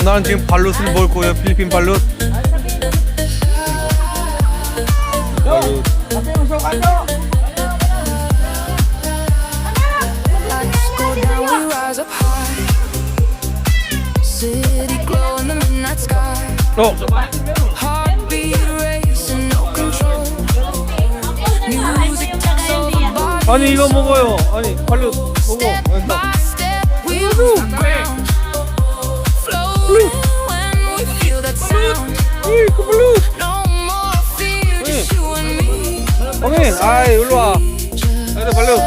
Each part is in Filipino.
나는 지금 발룻을 먹을 거예요. 필리핀 발룻. 발룻. 아니 이거 먹어요. 아니 발룻 먹어. 어민, 아이 일로 와. 아이들 발룻.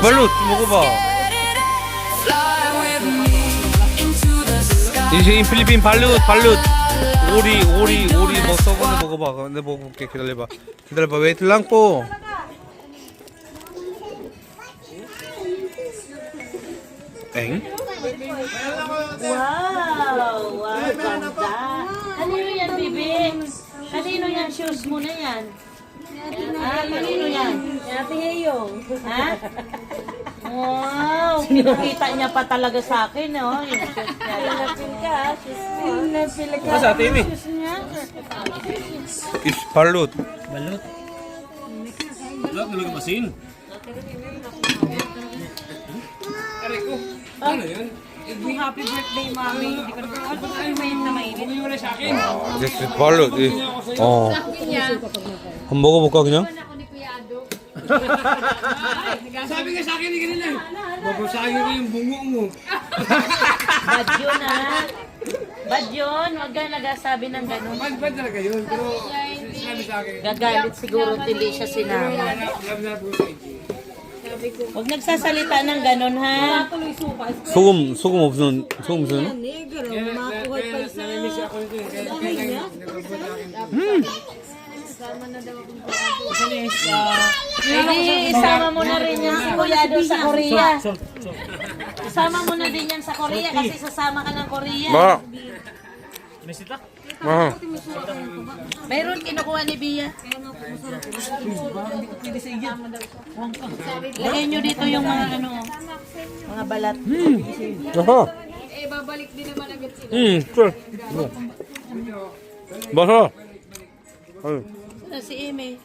발룻 먹어봐. 이제 필리핀 발룻. 오리 뭐 썩은 거 먹어봐. 내가 먹어볼게. 기다려봐. 웨이트 랑포. 엥? Wow, ganda. Kanino yan, Bibi? Kanino yan shoes mo na yan? Kanino yan? Ate Heyong. Ha? Wow, pinakita niya pa talaga sa akin, oh. Yung shoes niya. Pinapil ka, shoes mo. Pinapil ka. Masa, Timmy? Shoes niya. Is 발룻. Balot talaga masin. Ano yun? Happy birthday, Mami. Hindi ko na mainit. Wala sa akin. This is 발룻. 한번 먹어볼까 그냥? Sabi nga sa akin ni kanila. Babasahin ko yung bungo mo. Bad yun, ha? Bad yun. Huwag ka nagasabi ng ganun. Bad talaga yun. Pero sabi sa akin. Gagalit siguro hindi siya sinama. Love na po sa inyo. Huwag nagsasalita ng ganun, ha? 소금 없는 소금 없어요? Nami-miss ako nito. Isama mo na rin yan si Kuya doon sa Korea. Isama mo na din yan sa Korea kasi sasama ka ng Korea. Mayroon kinukuha ni Bia. Lagay nyo dito yung mga mga balat. Aha. Babalik din naman agad sila. Sure. Basa. Si Eme.